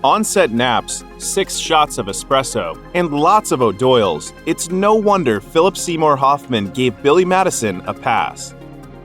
On-set naps, 6 shots of espresso, and lots of O'Doyles, it's no wonder Phillip Seymour Hoffman gave Billy Madison a pass.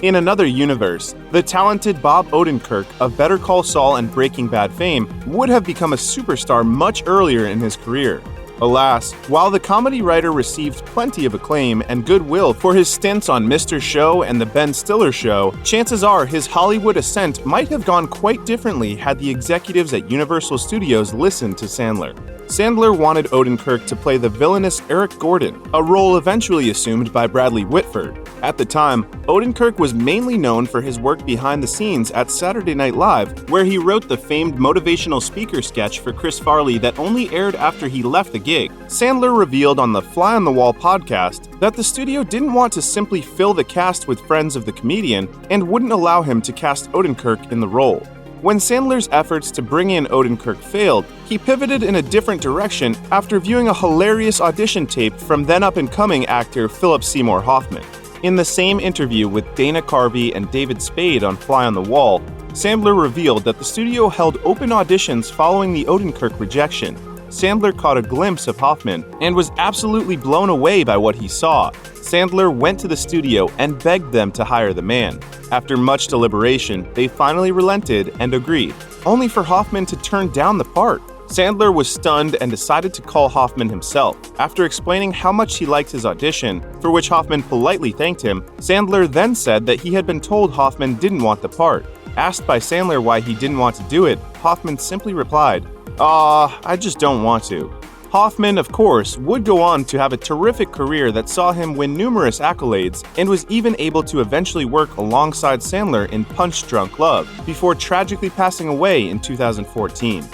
In another universe, the talented Bob Odenkirk of Better Call Saul and Breaking Bad fame would have become a superstar much earlier in his career. Alas, while the comedy writer received plenty of acclaim and goodwill for his stints on Mr. Show and The Ben Stiller Show, chances are his Hollywood ascent might have gone quite differently had the executives at Universal Studios listened to Sandler. Sandler wanted Odenkirk to play the villainous Eric Gordon, a role eventually assumed by Bradley Whitford. At the time, Odenkirk was mainly known for his work behind the scenes at Saturday Night Live, where he wrote the famed motivational speaker sketch for Chris Farley that only aired after he left the gig. Sandler revealed on the Fly on the Wall podcast that the studio didn't want to simply fill the cast with friends of the comedian and wouldn't allow him to cast Odenkirk in the role. When Sandler's efforts to bring in Odenkirk failed, he pivoted in a different direction after viewing a hilarious audition tape from then-up-and-coming actor Phillip Seymour Hoffman. In the same interview with Dana Carvey and David Spade on Fly on the Wall, Sandler revealed that the studio held open auditions following the Odenkirk rejection. Sandler caught a glimpse of Hoffman and was absolutely blown away by what he saw. Sandler went to the studio and begged them to hire the man. After much deliberation, they finally relented and agreed, only for Hoffman to turn down the part. Sandler was stunned and decided to call Hoffman himself. After explaining how much he liked his audition, for which Hoffman politely thanked him, Sandler then said that he had been told Hoffman didn't want the part. Asked by Sandler why he didn't want to do it, Hoffman simply replied, I just don't want to." Hoffman, of course, would go on to have a terrific career that saw him win numerous accolades and was even able to eventually work alongside Sandler in Punch Drunk Love, before tragically passing away in 2014.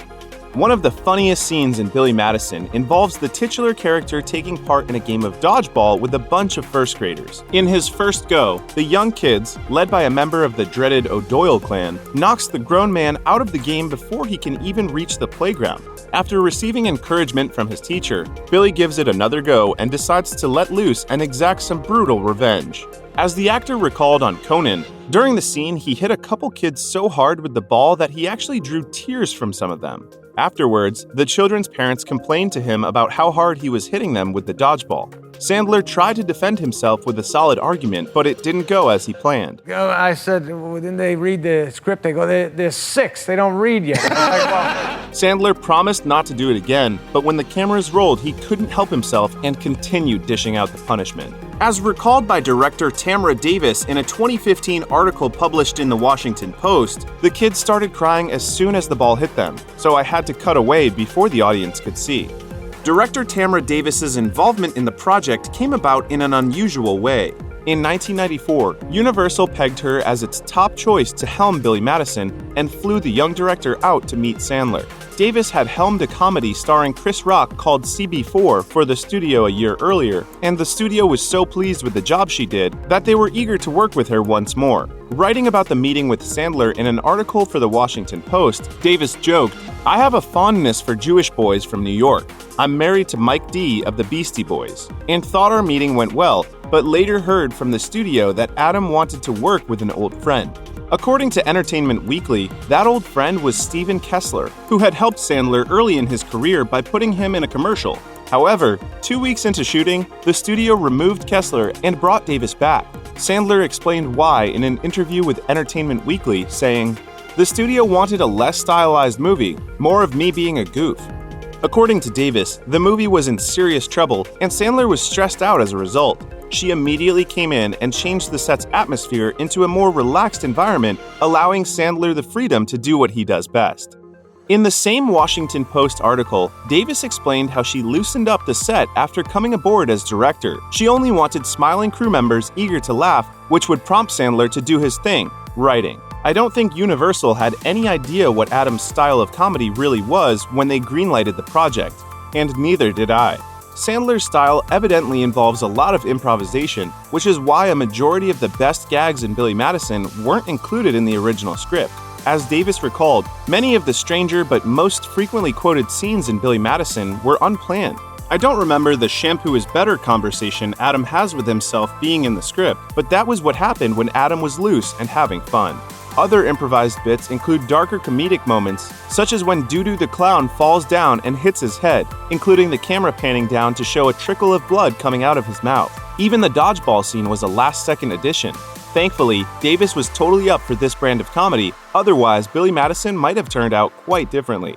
One of the funniest scenes in Billy Madison involves the titular character taking part in a game of dodgeball with a bunch of first graders. In his first go, the young kids, led by a member of the dreaded O'Doyle clan, knocks the grown man out of the game before he can even reach the playground. After receiving encouragement from his teacher, Billy gives it another go and decides to let loose and exact some brutal revenge. As the actor recalled on Conan, during the scene he hit a couple kids so hard with the ball that he actually drew tears from some of them. Afterwards, the children's parents complained to him about how hard he was hitting them with the dodgeball. Sandler tried to defend himself with a solid argument, but it didn't go as he planned. I said, well, didn't they read the script? They go, they're 6, they don't read yet. Sandler promised not to do it again, but when the cameras rolled, he couldn't help himself and continued dishing out the punishment. As recalled by director Tamara Davis in a 2015 article published in the Washington Post, the kids started crying as soon as the ball hit them, so I had to cut away before the audience could see. Director Tamara Davis's involvement in the project came about in an unusual way. In 1994, Universal pegged her as its top choice to helm Billy Madison and flew the young director out to meet Sandler. Davis had helmed a comedy starring Chris Rock called CB4 for the studio a year earlier, and the studio was so pleased with the job she did that they were eager to work with her once more. Writing about the meeting with Sandler in an article for the Washington Post, Davis joked, "I have a fondness for Jewish boys from New York. I'm married to Mike D of the Beastie Boys," and thought our meeting went well, but later heard from the studio that Adam wanted to work with an old friend. According to Entertainment Weekly, that old friend was Steven Kessler, who had helped Sandler early in his career by putting him in a commercial. However, 2 weeks into shooting, the studio removed Kessler and brought Davis back. Sandler explained why in an interview with Entertainment Weekly, saying, "The studio wanted a less stylized movie, more of me being a goof." According to Davis, the movie was in serious trouble, and Sandler was stressed out as a result. She immediately came in and changed the set's atmosphere into a more relaxed environment, allowing Sandler the freedom to do what he does best. In the same Washington Post article, Davis explained how she loosened up the set after coming aboard as director. She only wanted smiling crew members eager to laugh, which would prompt Sandler to do his thing, writing. "I don't think Universal had any idea what Adam's style of comedy really was when they greenlighted the project, and neither did I." Sandler's style evidently involves a lot of improvisation, which is why a majority of the best gags in Billy Madison weren't included in the original script. As Davis recalled, many of the stranger but most frequently quoted scenes in Billy Madison were unplanned. "I don't remember the shampoo is better conversation Adam has with himself being in the script, but that was what happened when Adam was loose and having fun." Other improvised bits include darker comedic moments, such as when Doo-Doo the Clown falls down and hits his head, including the camera panning down to show a trickle of blood coming out of his mouth. Even the dodgeball scene was a last-second addition. Thankfully, Davis was totally up for this brand of comedy, otherwise Billy Madison might have turned out quite differently.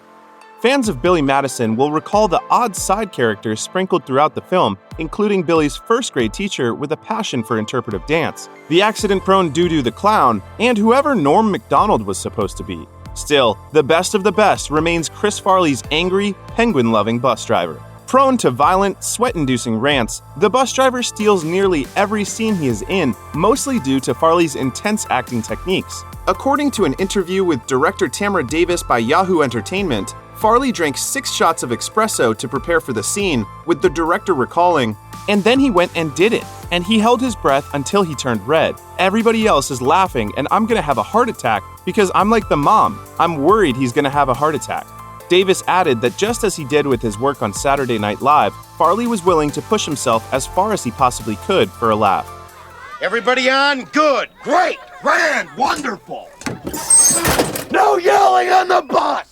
Fans of Billy Madison will recall the odd side characters sprinkled throughout the film, including Billy's first-grade teacher with a passion for interpretive dance, the accident-prone Doo-Doo the Clown, and whoever Norm Macdonald was supposed to be. Still, the best of the best remains Chris Farley's angry, penguin-loving bus driver. Prone to violent, sweat-inducing rants, the bus driver steals nearly every scene he is in, mostly due to Farley's intense acting techniques. According to an interview with director Tamara Davis by Yahoo Entertainment, Farley drank 6 shots of espresso to prepare for the scene, with the director recalling, "And then he went and did it, and he held his breath until he turned red. Everybody else is laughing and I'm gonna have a heart attack because I'm like the mom. I'm worried he's gonna have a heart attack." Davis added that just as he did with his work on Saturday Night Live, Farley was willing to push himself as far as he possibly could for a laugh. Everybody on? Good. Great. Grand. Wonderful. No yelling on the bus!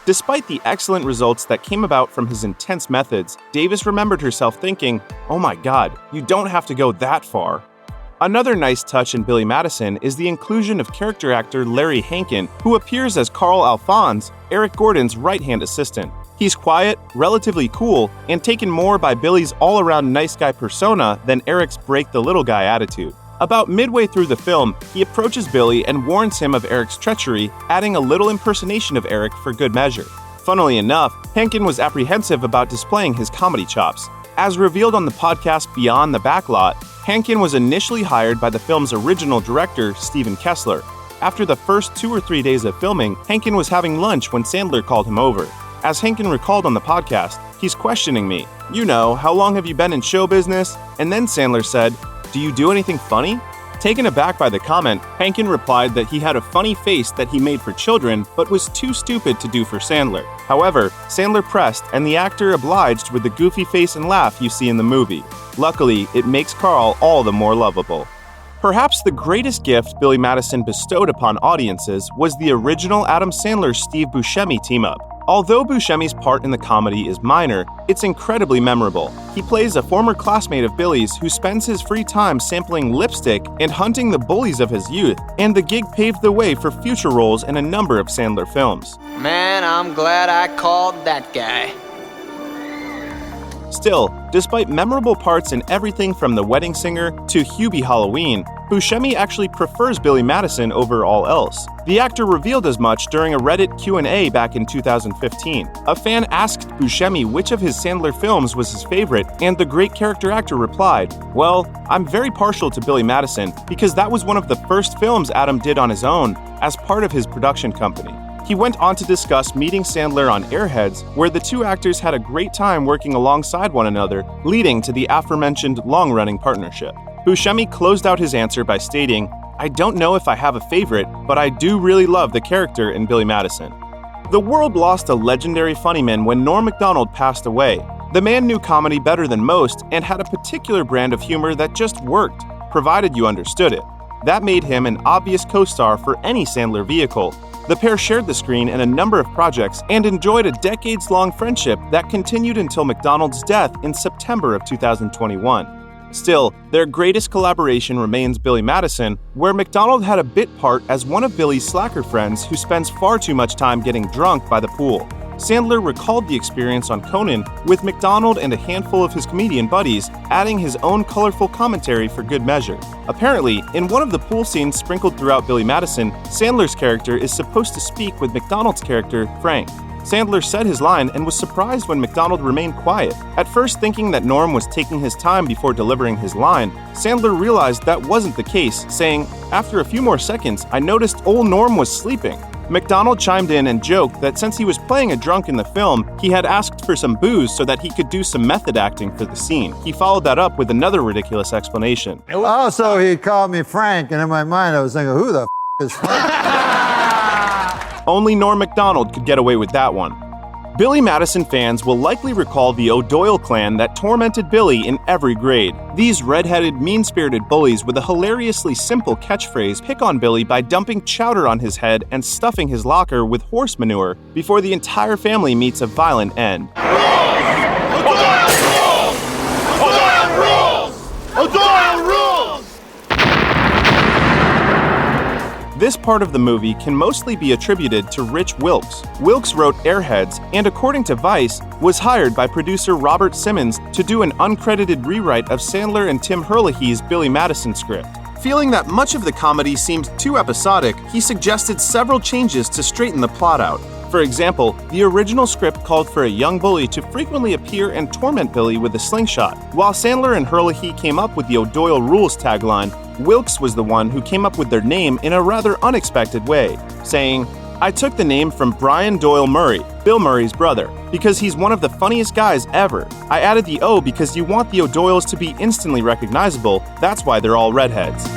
Despite the excellent results that came about from his intense methods, Davis remembered herself thinking, "Oh my God, you don't have to go that far." Another nice touch in Billy Madison is the inclusion of character actor Larry Hankin, who appears as Carl Alphonse, Eric Gordon's right-hand assistant. He's quiet, relatively cool, and taken more by Billy's all-around nice guy persona than Eric's break-the-little-guy attitude. About midway through the film, he approaches Billy and warns him of Eric's treachery, adding a little impersonation of Eric for good measure. Funnily enough, Hankin was apprehensive about displaying his comedy chops. As revealed on the podcast Beyond the Backlot, Hankin was initially hired by the film's original director, Stephen Kessler. After the first 2 or 3 days of filming, Hankin was having lunch when Sandler called him over. As Hankin recalled on the podcast, "He's questioning me. You know, how long have you been in show business?" And then Sandler said, "Do you do anything funny?" Taken aback by the comment, Hankin replied that he had a funny face that he made for children, but was too stupid to do for Sandler. However, Sandler pressed, and the actor obliged with the goofy face and laugh you see in the movie. Luckily, it makes Carl all the more lovable. Perhaps the greatest gift Billy Madison bestowed upon audiences was the original Adam Sandler-Steve Buscemi team-up. Although Buscemi's part in the comedy is minor, it's incredibly memorable. He plays a former classmate of Billy's who spends his free time sampling lipstick and hunting the bullies of his youth, and the gig paved the way for future roles in a number of Sandler films. Man, I'm glad I called that guy. Still, despite memorable parts in everything from The Wedding Singer to Hubie Halloween, Buscemi actually prefers Billy Madison over all else. The actor revealed as much during a Reddit Q&A back in 2015. A fan asked Buscemi which of his Sandler films was his favorite, and the great character actor replied, "Well, I'm very partial to Billy Madison because that was one of the first films Adam did on his own as part of his production company." He went on to discuss meeting Sandler on Airheads, where the two actors had a great time working alongside one another, leading to the aforementioned long-running partnership. Buscemi closed out his answer by stating, "I don't know if I have a favorite, but I do really love the character in Billy Madison." The world lost a legendary funnyman when Norm Macdonald passed away. The man knew comedy better than most and had a particular brand of humor that just worked, provided you understood it. That made him an obvious co-star for any Sandler vehicle. The pair shared the screen in a number of projects and enjoyed a decades-long friendship that continued until Macdonald's death in September of 2021. Still, their greatest collaboration remains Billy Madison, where Macdonald had a bit part as one of Billy's slacker friends who spends far too much time getting drunk by the pool. Sandler recalled the experience on Conan with Macdonald and a handful of his comedian buddies, adding his own colorful commentary for good measure. Apparently, in one of the pool scenes sprinkled throughout Billy Madison, Sandler's character is supposed to speak with Macdonald's character, Frank. Sandler said his line and was surprised when Macdonald remained quiet. At first thinking that Norm was taking his time before delivering his line, Sandler realized that wasn't the case, saying, "After a few more seconds, I noticed old Norm was sleeping." Macdonald chimed in and joked that since he was playing a drunk in the film, he had asked for some booze so that he could do some method acting for the scene. He followed that up with another ridiculous explanation. Oh, so he called me Frank, and in my mind I was thinking, who the is Frank? Only Norm Macdonald could get away with that one. Billy Madison fans will likely recall the O'Doyle clan that tormented Billy in every grade. These red-headed, mean-spirited bullies with a hilariously simple catchphrase pick on Billy by dumping chowder on his head and stuffing his locker with horse manure before the entire family meets a violent end. This part of the movie can mostly be attributed to Rich Wilkes. Wilkes wrote Airheads and, according to Vice, was hired by producer Robert Simmons to do an uncredited rewrite of Sandler and Tim Herlihy's Billy Madison script. Feeling that much of the comedy seemed too episodic, he suggested several changes to straighten the plot out. For example, the original script called for a young bully to frequently appear and torment Billy with a slingshot. While Sandler and Herlihy came up with the O'Doyle Rules tagline, Wilkes was the one who came up with their name in a rather unexpected way, saying, "I took the name from Brian Doyle Murray, Bill Murray's brother, because he's one of the funniest guys ever. I added the O because you want the O'Doyles to be instantly recognizable, that's why they're all redheads."